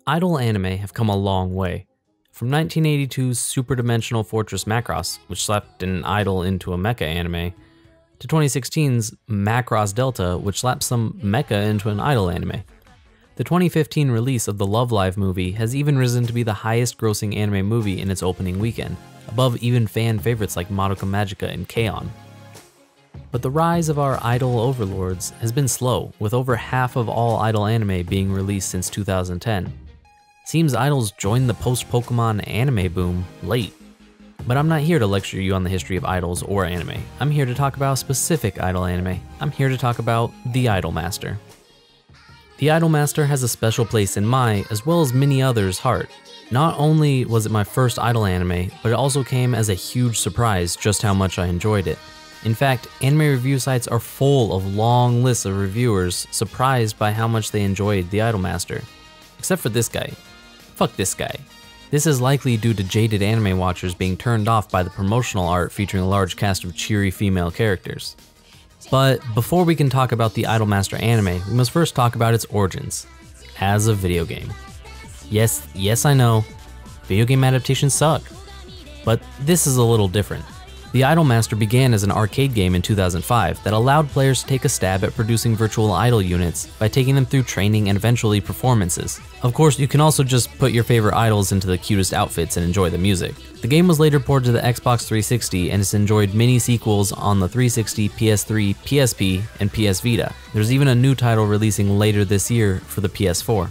Idol anime have come a long way. From 1982's Super Dimensional Fortress Macross, which slapped an idol into a mecha anime, to 2016's Macross Delta, which slapped some mecha into an idol anime. The 2015 release of the Love Live movie has even risen to be the highest grossing anime movie in its opening weekend, above even fan favorites like Madoka Magica and K-On! But the rise of our idol overlords has been slow, with over half of all idol anime being released since 2010. Seems idols joined the post-Pokemon anime boom late. But I'm not here to lecture you on the history of idols or anime. I'm here to talk about a specific idol anime. I'm here to talk about The Idolmaster. The Idolmaster has a special place in my, as well as many others' heart. Not only was it my first idol anime, but it also came as a huge surprise just how much I enjoyed it. In fact, anime review sites are full of long lists of reviewers surprised by how much they enjoyed The Idolmaster. Except for this guy. Fuck this guy. This is likely due to jaded anime watchers being turned off by the promotional art featuring a large cast of cheery female characters. But before we can talk about the Idolmaster anime, we must first talk about its origins, as a video game. Yes I know, video game adaptations suck, but this is a little different. The Idolmaster began as an arcade game in 2005 that allowed players to take a stab at producing virtual idol units by taking them through training and eventually performances. Of course, you can also just put your favorite idols into the cutest outfits and enjoy the music. The game was later ported to the Xbox 360 and has enjoyed many sequels on the 360, PS3, PSP, and PS Vita. There's even a new title releasing later this year for the PS4.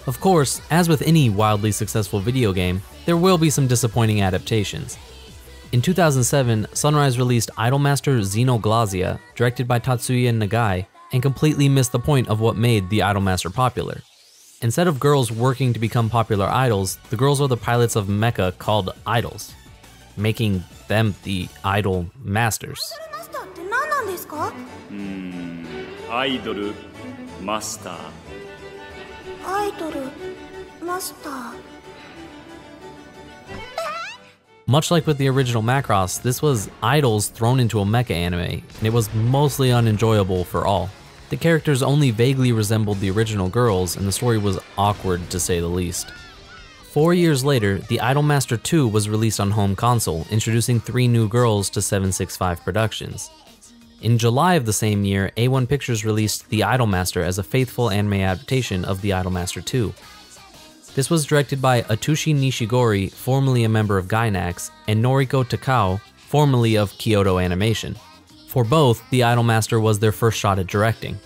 Of course, as with any wildly successful video game, there will be some disappointing adaptations. In 2007, Sunrise released Idolmaster Xenoglazia, directed by Tatsuya Nagai, and completely missed the point of what made the Idolmaster popular. Instead of girls working to become popular idols, the girls are the pilots of mecha called idols, making them the idol masters. Idol master. Much like with the original Macross, this was idols thrown into a mecha anime, and it was mostly unenjoyable for all. The characters only vaguely resembled the original girls, and the story was awkward to say the least. 4 years later, the Idolmaster 2 was released on home console, introducing 3 new girls to 765 Productions. In July of the same year, A1 Pictures released The Idolmaster as a faithful anime adaptation of the Idolmaster 2. This was directed by Atsushi Nishigori, formerly a member of Gainax, and Noriko Takao, formerly of Kyoto Animation. For both, The Idolmaster was their first shot at directing.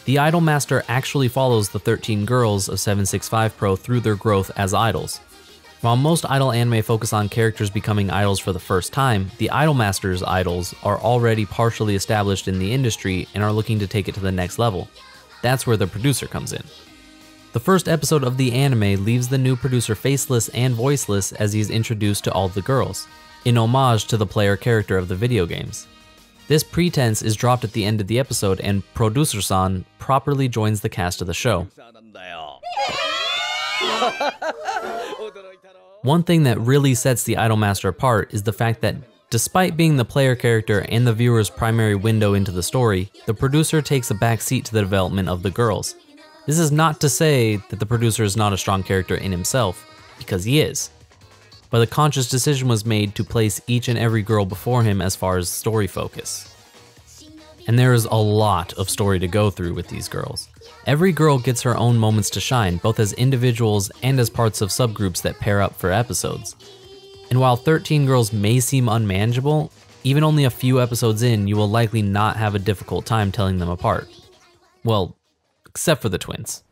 The Idolmaster actually follows the 13 girls of 765 Pro through their growth as idols. While most idol anime focus on characters becoming idols for the first time, the Idolmaster's idols are already partially established in the industry and are looking to take it to the next level. That's where the producer comes in. The first episode of the anime leaves the new producer faceless and voiceless as he is introduced to all the girls, in homage to the player character of the video games. This pretense is dropped at the end of the episode and Producer-san properly joins the cast of the show. One thing that really sets the Idolmaster apart is the fact that despite being the player character and the viewer's primary window into the story, the producer takes a back seat to the development of the girls. This is not to say that the producer is not a strong character in himself, because he is. But a conscious decision was made to place each and every girl before him as far as story focus. And there is a lot of story to go through with these girls. Every girl gets her own moments to shine, both as individuals and as parts of subgroups that pair up for episodes. And while 13 girls may seem unmanageable, even only a few episodes in, you will likely not have a difficult time telling them apart. Well, except for the twins.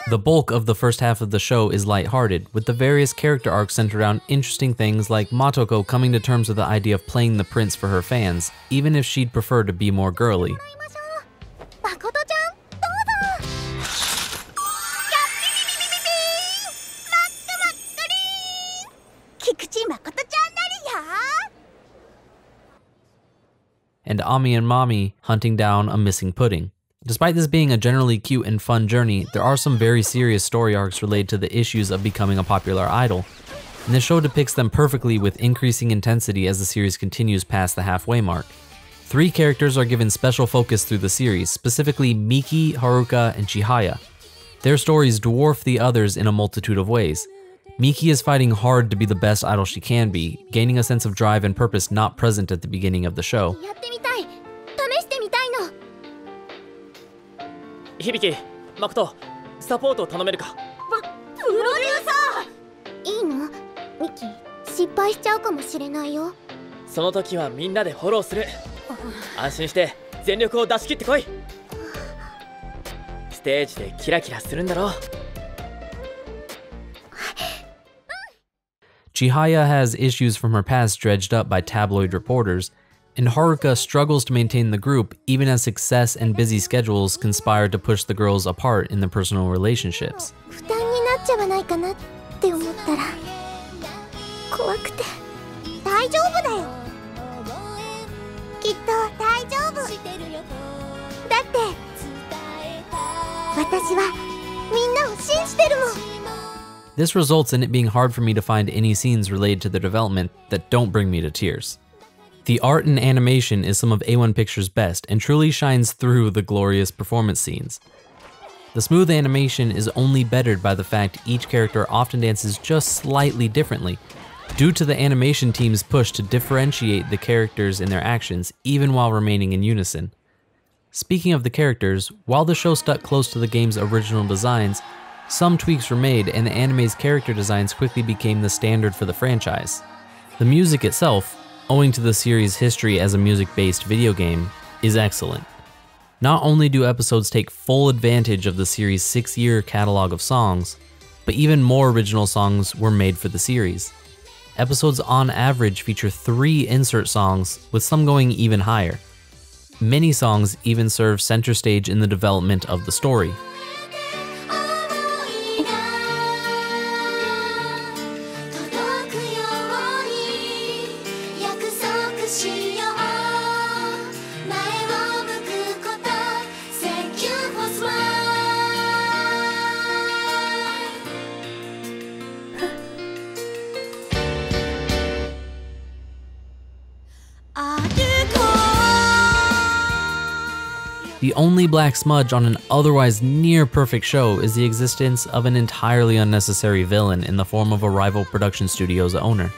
The bulk of the first half of the show is lighthearted, with the various character arcs centered around interesting things like Motoko coming to terms with the idea of playing the prince for her fans, even if she'd prefer to be more girly. And Ami and Mami hunting down a missing pudding. Despite this being a generally cute and fun journey, there are some very serious story arcs related to the issues of becoming a popular idol, and the show depicts them perfectly with increasing intensity as the series continues past the halfway mark. 3 characters are given special focus through the series, specifically Miki, Haruka, and Chihaya. Their stories dwarf the others in a multitude of ways. Miki is fighting hard to be the best idol she can be, gaining a sense of drive and purpose not present at the beginning of the show. 響、誠、サポートを頼めるか。プロデューサー。いいの？ミキ、失敗しちゃうかもしれないよ。その時はみんなでフォローする。安心して全力を出し切ってこい。ステージでキラキラするんだろう。Chihaya has issues from her past dredged up by tabloid reporters, and Haruka struggles to maintain the group even as success and busy schedules conspire to push the girls apart in their personal relationships. 負担になっちゃわないかなって思ったら怖くて。大丈夫だよ。きっと大丈夫。だって私はみんなを信じてるもん。This results in it being hard for me to find any scenes related to their development that don't bring me to tears. The art and animation is some of A1 Pictures' best and truly shines through the glorious performance scenes. The smooth animation is only bettered by the fact each character often dances just slightly differently, due to the animation team's push to differentiate the characters in their actions even while remaining in unison. Speaking of the characters, while the show stuck close to the game's original designs, some tweaks were made and the anime's character designs quickly became the standard for the franchise. The music itself, owing to the series' history as a music-based video game, is excellent. Not only do episodes take full advantage of the series' 6-year catalog of songs, but even more original songs were made for the series. Episodes on average feature 3 insert songs, with some going even higher. Many songs even serve center stage in the development of the story. The only black smudge on an otherwise near-perfect show is the existence of an entirely unnecessary villain in the form of a rival production studio's owner.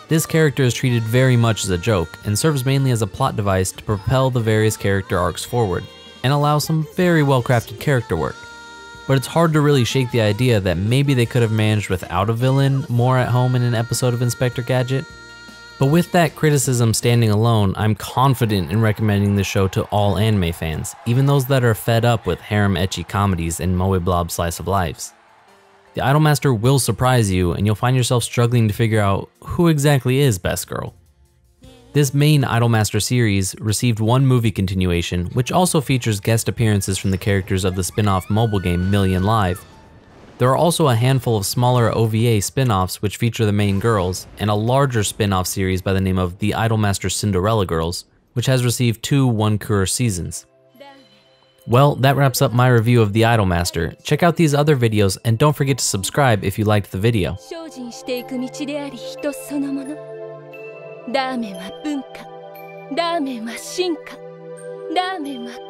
This character is treated very much as a joke, and serves mainly as a plot device to propel the various character arcs forward, and allow some very well-crafted character work. But it's hard to really shake the idea that maybe they could have managed without a villain more at home in an episode of Inspector Gadget. But with that criticism standing alone, I'm confident in recommending the show to all anime fans, even those that are fed up with harem ecchi comedies and moe blob slice of lives. The Idolmaster will surprise you, and you'll find yourself struggling to figure out who exactly is Best Girl. This main Idolmaster series received 1 movie continuation, which also features guest appearances from the characters of the spin-off mobile game Million Live. There are also a handful of smaller OVA spin-offs which feature the main girls, and a larger spin-off series by the name of The Idolmaster Cinderella Girls, which has received 2 one-cour seasons. Well, that wraps up my review of The Idolmaster. Check out these other videos and don't forget to subscribe if you liked the video.